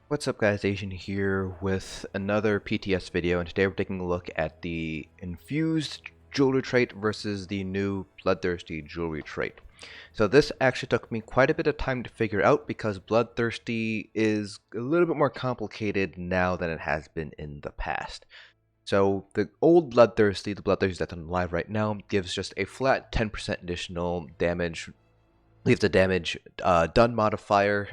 What's up guys, Asian here with another PTS video, and today we're taking a look at the Infused jewelry trait versus the new Bloodthirsty jewelry trait. So this actually took me quite a bit of time to figure out because Bloodthirsty is a little bit more complicated now than it has been in the past. So the old Bloodthirsty, the Bloodthirsty that's on live right now, gives just a flat 10% additional damage. Leaves the damage done modifier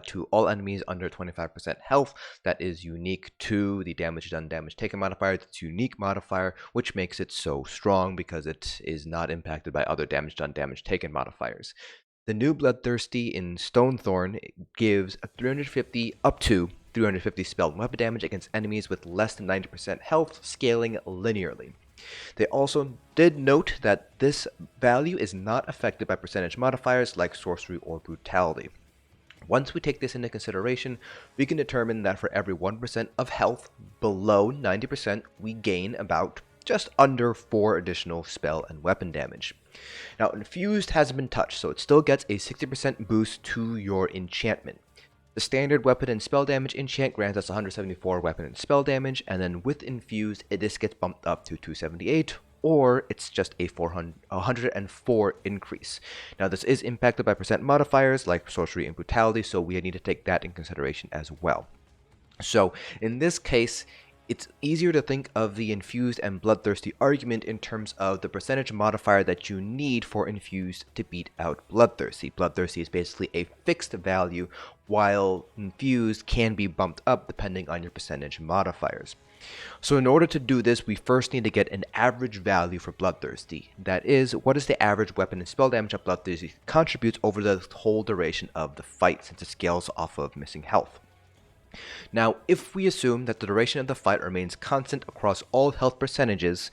to all enemies under 25% health. That is unique to the damage done, damage taken modifier. It's a unique modifier, which makes it so strong because it is not impacted by other damage done, damage taken modifiers. The new Bloodthirsty in Stonethorn gives a 350 up to 350 spell and weapon damage against enemies with less than 90% health, scaling linearly. They also did note that this value is not affected by percentage modifiers like sorcery or brutality. Once we take this into consideration, we can determine that for every 1% of health below 90%, we gain about just under 4 additional spell and weapon damage. Now, Infused hasn't been touched, so it still gets a 60% boost to your enchantment. The standard weapon and spell damage enchant grants us 174 weapon and spell damage, and then with Infused, this gets bumped up to 278, or it's just a 104 increase. Now, this is impacted by percent modifiers like sorcery and brutality, so we need to take that in consideration as well. So, in this case, it's easier to think of the Infused and Bloodthirsty argument in terms of the percentage modifier that you need for Infused to beat out Bloodthirsty. Bloodthirsty is basically a fixed value, while Infused can be bumped up depending on your percentage modifiers. So in order to do this, we first need to get an average value for Bloodthirsty. That is, what is the average weapon and spell damage that Bloodthirsty contributes over the whole duration of the fight, since it scales off of missing health. Now, if we assume that the duration of the fight remains constant across all health percentages,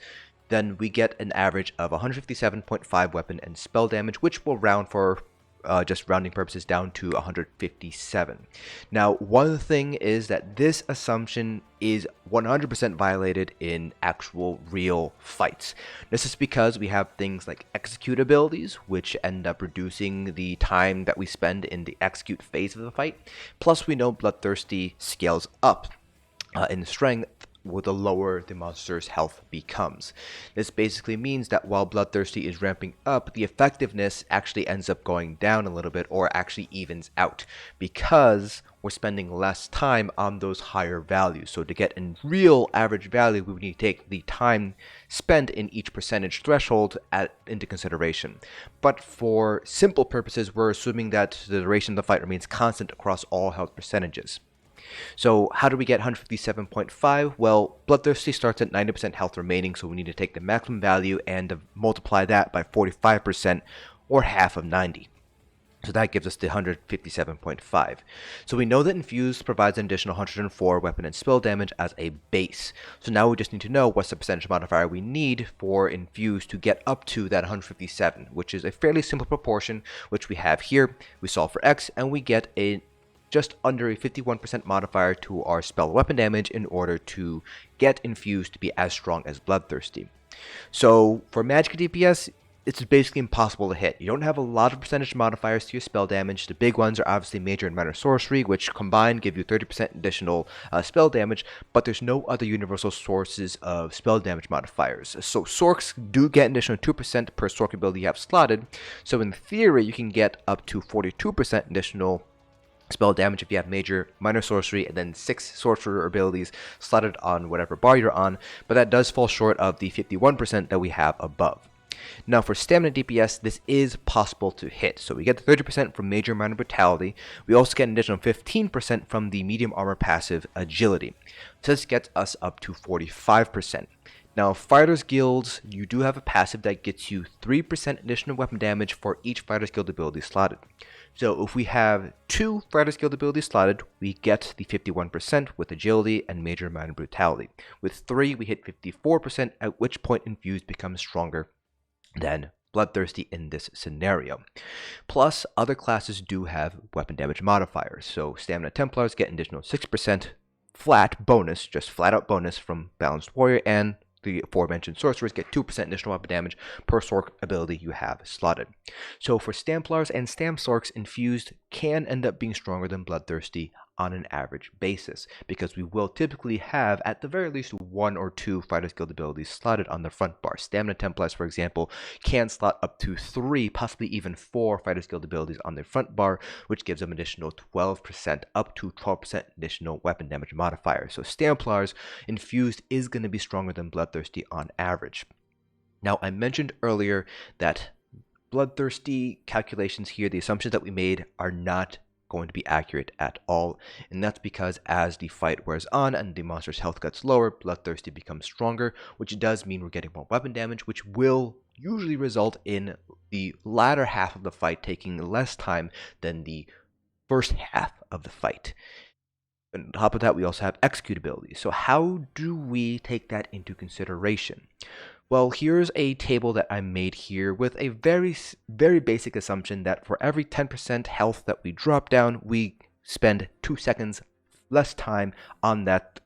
then we get an average of 157.5 weapon and spell damage, which will round for just rounding purposes down to 157. Now, one thing is that this assumption is 100% violated in actual real fights. This is because we have things like execute abilities, which end up reducing the time that we spend in the execute phase of the fight. Plus, we know Bloodthirsty scales up in strength with the lower the monster's health becomes. This basically means that while Bloodthirsty is ramping up, the effectiveness actually ends up going down a little bit, or actually evens out, because we're spending less time on those higher values. So to get a real average value, we would need to take the time spent in each percentage threshold into consideration. But for simple purposes, we're assuming that the duration of the fight remains constant across all health percentages. So how do we get 157.5? Well, Bloodthirsty starts at 90% health remaining, so we need to take the maximum value and multiply that by 45%, or half of 90. So that gives us the 157.5. So we know that Infused provides an additional 104 weapon and spell damage as a base. So now we just need to know what's the percentage modifier we need for Infused to get up to that 157, which is a fairly simple proportion, which we have here. We solve for X, and we get a just under a 51% modifier to our spell weapon damage in order to get Infused to be as strong as Bloodthirsty. So for magicka DPS, it's basically impossible to hit. You don't have a lot of percentage modifiers to your spell damage. The big ones are obviously major and minor sorcery, which combined give you 30% additional spell damage, but there's no other universal sources of spell damage modifiers. So Sorks do get an additional 2% per Sork ability you have slotted, so in theory you can get up to 42% additional spell damage if you have major, minor sorcery, and then 6 sorcerer abilities slotted on whatever bar you're on, but that does fall short of the 51% that we have above. Now for stamina DPS, this is possible to hit. So we get the 30% from major, minor brutality. We also get an additional 15% from the medium armor passive agility. So this gets us up to 45%. Now, Fighters Guilds, you do have a passive that gets you 3% additional weapon damage for each Fighters Guild ability slotted. So if we have 2 Fighters Guild abilities slotted, we get the 51% with agility and major and minor brutality. With 3, we hit 54%, at which point Infused becomes stronger than Bloodthirsty in this scenario. Plus, other classes do have weapon damage modifiers. So Stamina Templars get an additional 6% flat bonus, just flat out bonus from Balanced Warrior, and the aforementioned sorcerers get 2% additional weapon damage per Sork ability you have slotted. So for Stamplars and Stam Sorks, Infused can end up being stronger than Bloodthirsty on an average basis, because we will typically have at the very least 1 or 2 Fighter's Guild abilities slotted on the front bar. Stamina Templars, for example, can slot up to 3, possibly even 4 Fighter's Guild abilities on their front bar, which gives them additional 12% up to 12% additional weapon damage modifier. So Stamplars Infused is going to be stronger than Bloodthirsty on average. Now, I mentioned earlier that Bloodthirsty calculations here, the assumptions that we made, are not going to be accurate at all, and that's because as the fight wears on and the monster's health gets lower, Bloodthirsty becomes stronger, which does mean we're getting more weapon damage, which will usually result in the latter half of the fight taking less time than the first half of the fight. And on top of that, we also have execute abilities. So how do we take that into consideration? Well, here's a table that I made here with a very basic assumption that for every 10% health that we drop down, we spend 2 seconds less time on that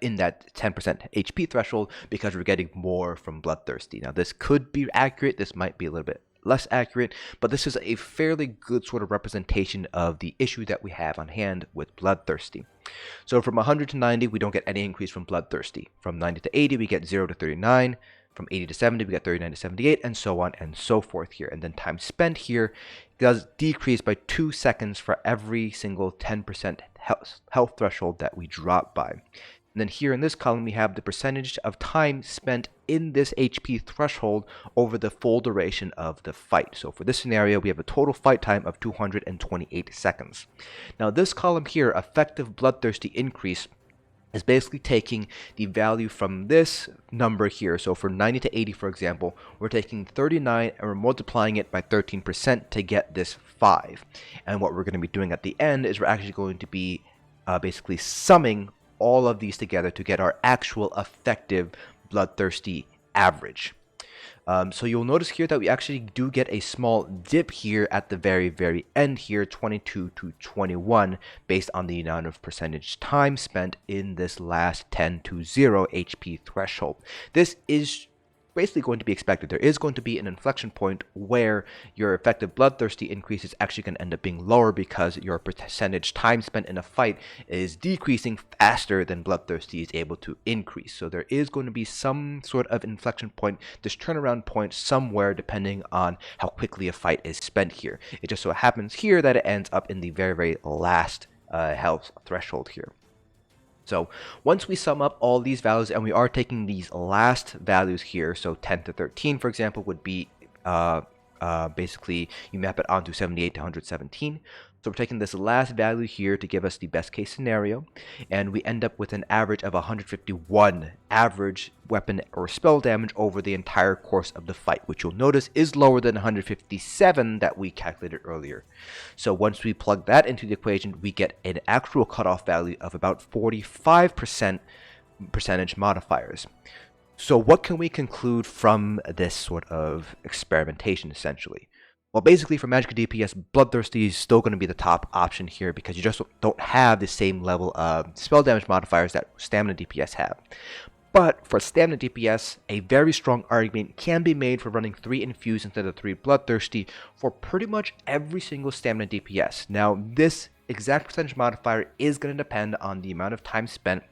in that 10% HP threshold, because we're getting more from Bloodthirsty. Now, this could be accurate. This might be a little bit less accurate, but this is a fairly good sort of representation of the issue that we have on hand with Bloodthirsty. So from 100 to 90, we don't get any increase from Bloodthirsty. From 90 to 80, we get 0 to 39. From 80 to 70, we get 39 to 78, and so on and so forth here. And then time spent here does decrease by 2 seconds for every single 10% health threshold that we drop by. And then here in this column, we have the percentage of time spent in this HP threshold over the full duration of the fight. So for this scenario, we have a total fight time of 228 seconds. Now this column here, effective Bloodthirsty increase, is basically taking the value from this number here. So for 90 to 80, for example, we're taking 39 and we're multiplying it by 13% to get this 5. And what we're going to be doing at the end is we're actually going to be basically summing all of these together to get our actual effective Bloodthirsty average. So you'll notice here that we actually do get a small dip here at the very end here, 22 to 21, based on the amount of percentage time spent in this last 10 to 0 HP threshold. This is basically going to be expected. There is going to be an inflection point where your effective Bloodthirsty increase is actually going to end up being lower, because your percentage time spent in a fight is decreasing faster than Bloodthirsty is able to increase. So there is going to be some sort of inflection point, this turnaround point somewhere, depending on how quickly a fight is spent here. It just so happens here that it ends up in the very last health threshold here. So once we sum up all these values, and we are taking these last values here, so 10 to 13, for example, would be basically you map it onto 78 to 117. So we're taking this last value here to give us the best case scenario, and we end up with an average of 151 average weapon or spell damage over the entire course of the fight, which you'll notice is lower than 157 that we calculated earlier. So once we plug that into the equation, we get an actual cutoff value of about 45% percentage modifiers. So what can we conclude from this sort of experimentation, essentially? Well, basically, for magicka DPS, Bloodthirsty is still going to be the top option here, because you just don't have the same level of spell damage modifiers that stamina DPS have. But for stamina DPS, a very strong argument can be made for running 3 Infused instead of 3 Bloodthirsty for pretty much every single stamina DPS. Now, this exact percentage modifier is going to depend on the amount of time spent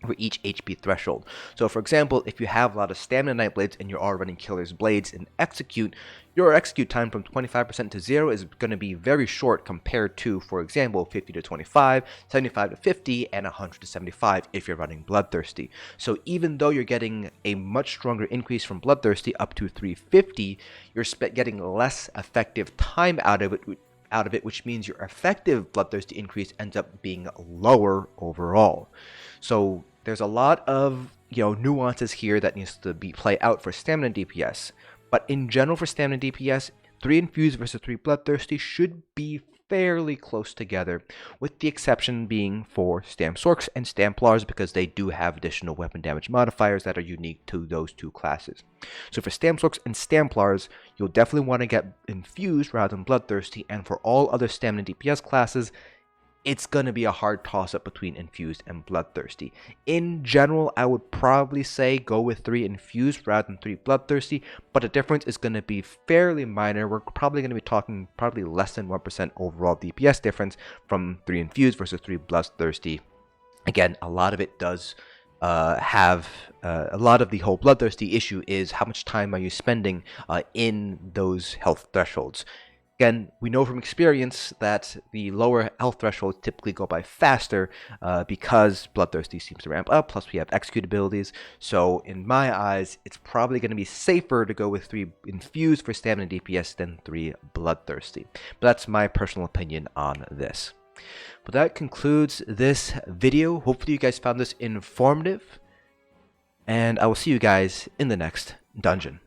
for each HP threshold. So for example, if you have a lot of stamina Nightblades and you are running Killer's Blades and execute, your execute time from 25% to 0 is going to be very short compared to, for example, 50 to 25, 75 to 50, and 100 to 75 if you're running Bloodthirsty. So even though you're getting a much stronger increase from Bloodthirsty up to 350, you're getting less effective time out of it, which means your effective Bloodthirsty increase ends up being lower overall. So there's a lot of nuances here that needs to be played out for stamina DPS. But in general, for stamina DPS, 3 Infused versus 3 Bloodthirsty should be fairly close together, with the exception being for Stamsorks and Stamplars, because they do have additional weapon damage modifiers that are unique to those two classes. So for Stamsorks and Stamplars, you'll definitely want to get Infused rather than Bloodthirsty, and for all other stamina DPS classes, it's going to be a hard toss-up between Infused and Bloodthirsty. In general, I would probably say go with 3 Infused rather than 3 Bloodthirsty, but the difference is going to be fairly minor. We're probably going to be talking probably less than 1% overall DPS difference from 3 Infused versus 3 Bloodthirsty. Again, a lot of it does have a lot of the whole Bloodthirsty issue is how much time are you spending in those health thresholds. Again, we know from experience that the lower health thresholds typically go by faster because Bloodthirsty seems to ramp up, plus we have execute abilities. So in my eyes, it's probably going to be safer to go with 3 Infused for stamina DPS than 3 Bloodthirsty. But that's my personal opinion on this. But that concludes this video. Hopefully you guys found this informative, and I will see you guys in the next dungeon.